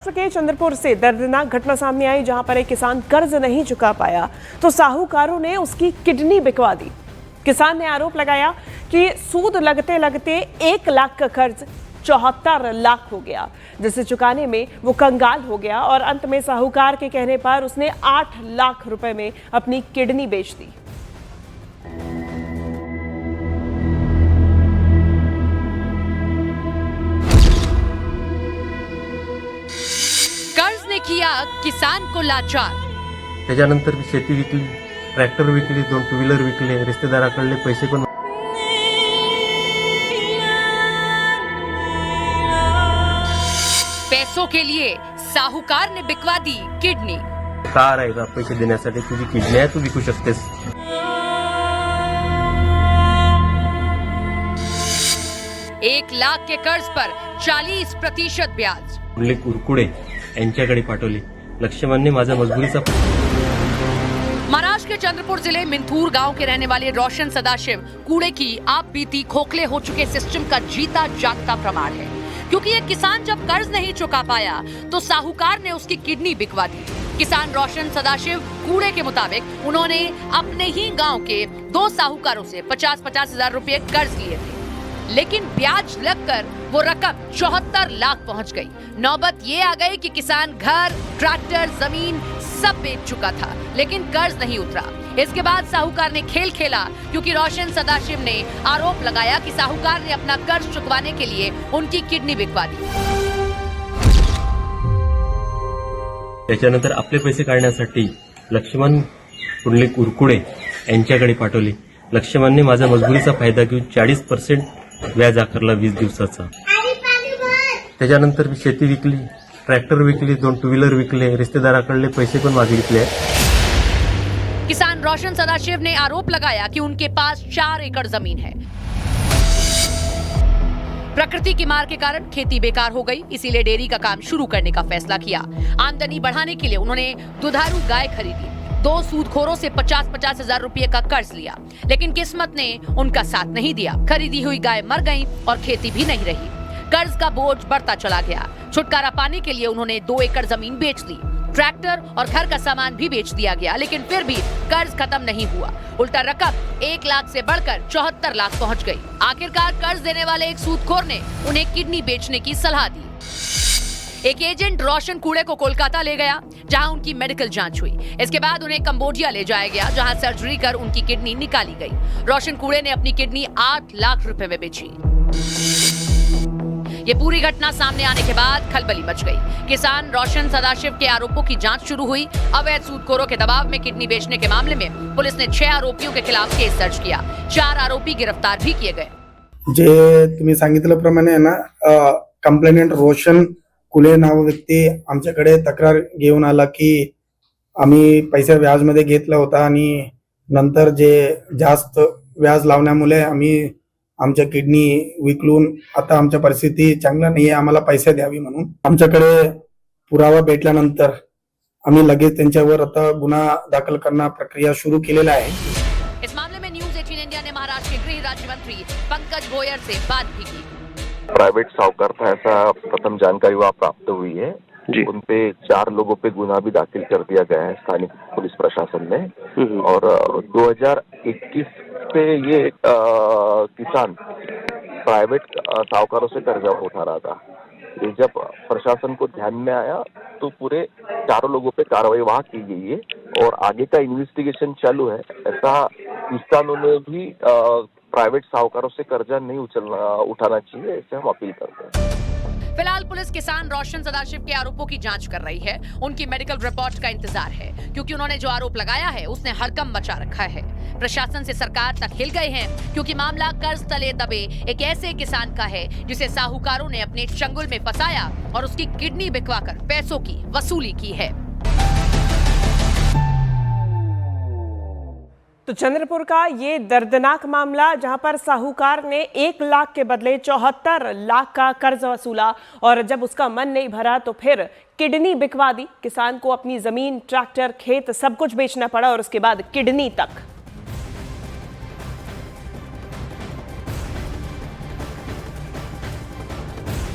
के चंद्रपुर से दर्दनाक घटना सामने आई, जहां पर एक किसान कर्ज नहीं चुका पाया तो साहूकारों ने उसकी किडनी बिकवा दी। किसान ने आरोप लगाया कि सूद लगते लगते 1 लाख का कर्ज 74 लाख हो गया, जिसे चुकाने में वो कंगाल हो गया और अंत में साहूकार के कहने पर उसने 8 लाख रुपए में अपनी किडनी बेच दी। कर्ज ने किया किसान को लाचार। त्याच्यानंतर मी शेती विकली, ट्रॅक्टर विकली, 2 टू व्हीलर विकले, रिश्तेदाराकडले पैसे पण पैसों के लिए साहूकार ने बिकवा दी किडनी। कार आहे का पैसे देण्यासाठी, तुझी किडनी आहे तू विकू शकतेस। 1 लाख के कर्ज पर 40% ब्याज। कुर्ले कुरकुडे यांच्याकडे पाठवली। लक्ष्मणने माझा मजबुरीचा महाराष्ट्र के चंद्रपुर जिले मिंथूर गांव के रहने वाले रोशन सदाशिव कूड़े की आप बीती खोखले हो चुके सिस्टम का जीता जागता प्रमाण है, क्योंकि एक किसान जब कर्ज नहीं चुका पाया तो साहूकार ने उसकी किडनी बिकवा दी। किसान रोशन सदाशिव कूड़े के मुताबिक उन्होंने अपने ही गांव के 2 साहूकारों से 50-50 हजार रुपए कर्ज लिए थे, लेकिन ब्याज लगकर वो रकम 74 लाख पहुंच गई। नौबत ये आ गई कि किसान घर, ट्रैक्टर, जमीन सब बेच चुका था, लेकिन कर्ज नहीं उतरा। इसके बाद साहूकार ने खेल खेला, क्योंकि रोशन सदाशिव ने आरोप लगाया कि साहूकार ने अपना कर्ज चुकवाने के लिए उनकी किडनी बिकवा दी। त्याच्यानंतर आपले पैसे काढण्यासाठी लक्ष्मण कुर्ले कुरकुडे यांच्याकडे पाठवली। लक्ष्मणने माझा मजबुरीचा फायदा घेऊन 40% व्याज आकारला 20 दिवसाचा। त्याच्यानंतर मी शेती विकली, ट्रॅक्टर विकली, 2 टू व्हीलर विकले, रिश्तेदाराकडले पैसे पण मागितले। किसान रोशन सदाशिव ने आरोप लगाया कि उनके पास 4 एकड़ जमीन है। प्रकृति की मार के कारण खेती बेकार हो गई, इसीलिए डेयरी का काम शुरू करने का फैसला किया। आमदनी बढ़ाने के लिए उन्होंने दुधारू गाय खरीदी। 2 सूदखोरों से 50-50 हजार रुपए का कर्ज लिया, लेकिन किस्मत ने उनका साथ नहीं दिया। खरीदी हुई गाय मर गईं और खेती भी नहीं रही। कर्ज का बोझ बढ़ता चला गया। छुटकारा पाने के लिए उन्होंने 2 एकड़ जमीन बेच दी। ट्रैक्टर और घर का सामान भी बेच दिया गया, लेकिन फिर भी कर्ज खत्म नहीं हुआ। उल्टा रकम 1 लाख से बढ़कर 74 लाख पहुंच गई। आखिरकार कर्ज देने वाले एक सूदखोर ने उन्हें किडनी बेचने की सलाह दी। एक एजेंट रोशन कूड़े को कोलकाता ले गया, जहां उनकी मेडिकल जांच हुई। इसके बाद उन्हें कंबोडिया ले जाया गया, जहां सर्जरी कर उनकी किडनी निकाली गई। रोशन कूड़े ने अपनी किडनी 8 लाख रुपए में बेची। ये पूरी घटना सामने आने के बाद खलबली मच गई। किसान रोशन सदाशिव के आरोपों की जांच शुरू हुई। अवैध सूदखोरों के दबाव में किडनी बेचने के मामले में पुलिस ने 6 आरोपियों के खिलाफ केस दर्ज किया। 4 आरोपी गिरफ्तार भी किए गए। जे तुम्ही सांगितल्याप्रमाणे ना, कंप्लेनेंट रोशन कुले नाव व्यक्ती आमच्याकडे तक्रार घेऊन आला की आम्ही पैसे व्याजमध्ये घेतला होता आणि नंतर जे जास्त व्याज लावण्यामुळे आम्ही आमच्या किडनी विकलून आता आमच्या परिस्थिती चांगला नाहीये, आम्हाला पैसे द्यावी म्हणून। आमच्याकडे पुरावा भेटल्यानंतर आम्ही लगेच त्यांच्यावर आता गुन्हा दाखल करना प्रक्रिया शुरू केलेला आहे। इस मामले में न्यूज 18 इंडिया ने महाराष्ट्र के गृह राज्य मंत्री पंकज भोयर से बात भी की। प्राइवेट साहूकार था, ऐसा प्रथम जानकारी वहाँ प्राप्त हुई है। उन पे 4 लोगों पे गुनाह भी दाखिल कर दिया गया है स्थानीय पुलिस प्रशासन ने। और 2021 से ये किसान प्राइवेट साहूकारों से कर्जा उठा रहा था। ये जब प्रशासन को ध्यान में आया तो पूरे 4 लोगों पे कार्रवाई वहाँ की गई है और आगे का इन्वेस्टिगेशन चालू है। ऐसा किसानों ने भी प्राइवेट साहूकारों से कर्जा नहीं उठाना चाहिए, ऐसे हम अपील करते हैं। फिलहाल पुलिस किसान रोशन सदाशिव के आरोपों की जांच कर रही है। उनकी मेडिकल रिपोर्ट का इंतजार है, क्योंकि उन्होंने जो आरोप लगाया है उसने हड़कंप मचा रखा है। प्रशासन से सरकार तक हिल गए हैं, क्योंकि मामला कर्ज तले दबे एक ऐसे किसान का है जिसे साहूकारों ने अपने चंगुल में फंसाया और उसकी किडनी बिकवाकर पैसों की वसूली की है। तो चंद्रपुर का ये दर्दनाक मामला, जहां पर साहूकार ने 1 लाख के बदले 74 लाख का कर्ज वसूला और जब उसका मन नहीं भरा तो फिर किडनी बिकवा दी। किसान को अपनी जमीन, ट्रैक्टर, खेत सब कुछ बेचना पड़ा और उसके बाद किडनी तक।